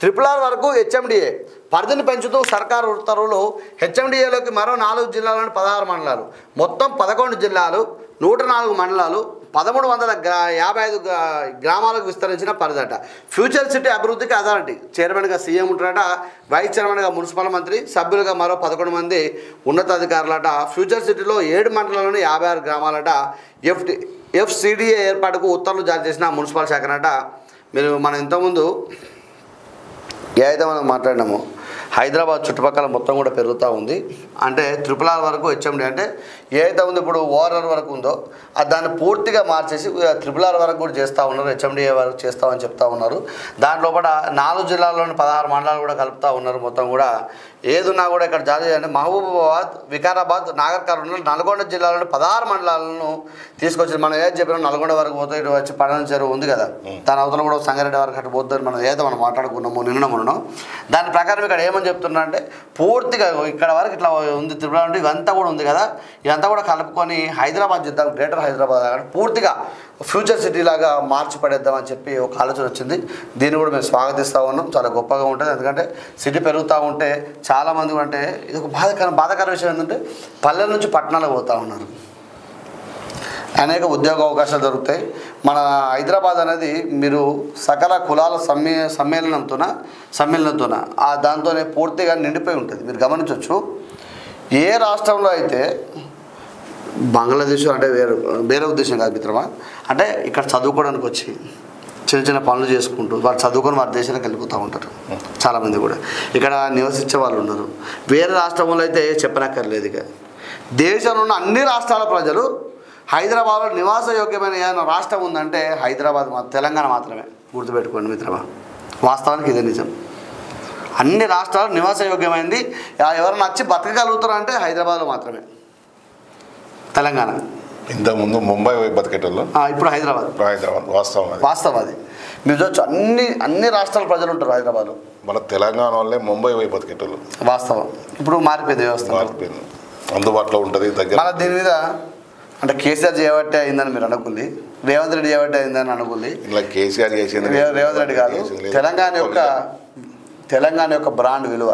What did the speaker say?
RRR వరకు HMDA పరిధిని పెంచుతూ సర్కారు ఉత్తర్వులు. హెచ్ఎండిఏలోకి మరో 4 జిల్లాలను 16 మండలాలు, మొత్తం 11 జిల్లాలు 104 మండలాలు 1355 గ్రామాలకు విస్తరించిన పరిధట. ఫ్యూచర్ సిటీ అభివృద్ధికి అథారిటీ చైర్మన్గా సీఎం ఉంటారట, వైస్ చైర్మన్గా మున్సిపల్ మంత్రి, సభ్యులుగా మరో 11 మంది ఉన్నతాధికారులట. ఫ్యూచర్ సిటీలో 7 మండలాలను 56 గ్రామాలట. FCDA ఏర్పాటుకు ఉత్తర్వులు జారీ చేసిన మున్సిపల్ శాఖనట. మనం ఇంతకుముందు ఏదైతే మనం మాట్లాడినామో హైదరాబాద్ చుట్టుపక్కల మొత్తం కూడా పెరుగుతూ ఉంది. అంటే RRR వరకు హెచ్ఎండి అంటే ఏదైతే ఉంది ఇప్పుడు ORR వరకు ఉందో దాన్ని పూర్తిగా మార్చేసి RRR వరకు కూడా చేస్తూ ఉన్నారు, హెచ్ఎండిఏ వరకు చేస్తామని చెప్తా ఉన్నారు. దాంట్లో కూడా 4 జిల్లాల్లోని 16 మండలాలు కూడా కలుపుతూ ఉన్నారు. మొత్తం కూడా ఏదున్నా కూడా ఇక్కడ జారీ చేయాలంటే మహబూబాబాద్, వికారాబాద్, నాగర్ కర్నూలు, నల్గొండ జిల్లాలోని 16 మండలాలను తీసుకొచ్చి మనం ఏది చెప్పినా నల్గొండ వరకు పోతే ఇటు వచ్చి పడన చెరువు ఉంది కదా, దాని అవతల కూడా సంగారెడ్డి వరకు అటు పోతుంది. మనం ఏదో మనం మాట్లాడుకున్నాము నిన్న మొన్న. దాని ప్రకారం ఇక్కడ ఏమని చెప్తున్నా అంటే పూర్తిగా ఇక్కడ వరకు ఇట్లా ఉంది RRR అంటే ఇవంతా కూడా ఉంది కదా, ఇదంతా కూడా కలుపుకొని హైదరాబాద్ చేద్దాం, గ్రేటర్ హైదరాబాద్ పూర్తిగా ఫ్యూచర్ సిటీ లాగా మార్చి పడేద్దామని చెప్పి ఒక ఆలోచన వచ్చింది. దీన్ని కూడా మేము స్వాగతిస్తూ ఉన్నాం. చాలా గొప్పగా ఉంటుంది. ఎందుకంటే సిటీ పెరుగుతూ ఉంటే చాలామంది అంటే ఇది ఒక బాధాకర విషయం ఏంటంటే పల్లెల నుంచి పట్టణాలకు పోతూ ఉన్నారు. అనేక ఉద్యోగ అవకాశాలు దొరుకుతాయి. మన హైదరాబాద్ అనేది మీరు సకల కులాల సమ్మేళనంతోన దాంతోనే పూర్తిగా నిండిపోయి ఉంటుంది. మీరు గమనించవచ్చు. ఏ రాష్ట్రంలో అయితే బంగ్లాదేశ్ అంటే వేరే ఉద్దేశం కాదు మిత్రమా, అంటే ఇక్కడ చదువుకోవడానికి వచ్చి చిన్న చిన్న పనులు చేసుకుంటూ వారు చదువుకొని వారి దేశానికి వెళ్ళిపోతూ ఉంటారు. చాలామంది కూడా ఇక్కడ నివసించే వాళ్ళు ఉన్నారు. వేరే రాష్ట్రంలో అయితే చెప్పనక్కర్లేదు. ఇక దేశంలో ఉన్న అన్ని రాష్ట్రాల ప్రజలు హైదరాబాద్లో నివాస యోగ్యమైన ఏదైనా రాష్ట్రం ఉందంటే హైదరాబాద్ తెలంగాణ మాత్రమే. గుర్తుపెట్టుకోండి మిత్రమా, వాస్తవానికి ఇదే నిజం. అన్ని రాష్ట్రాలు నివాస యోగ్యమైంది ఎవరైనా వచ్చి బతకగలుగుతారు అంటే హైదరాబాద్లో మాత్రమే. తెలంగాణ ఇంతకుముందు ముంబై బతికేటోళ్ళు, ఇప్పుడు హైదరాబాద్ వాస్తవం అది. మీరు చూడొచ్చు అన్ని రాష్ట్రాల ప్రజలు ఉంటారు హైదరాబాద్లో. మన తెలంగాణ వాళ్ళే ముంబై పోయి బతికేటోళ్ళు. వాస్తవం. ఇప్పుడు మారిపోయింది వ్యవస్థ, మారిపోయింది. అందుబాటులో ఉంటుంది దగ్గర. మన దీని మీద అంటే కేసీఆర్ చేయబట్టే అయిందని మీరు అనుకుంది, రేవంత్ రెడ్డి చేయబట్టే అయిందని అనుకుంది. ఇలా కేసీఆర్ చేసింది రేవంత్ రెడ్డి కాదు. తెలంగాణ యొక్క బ్రాండ్ విలువ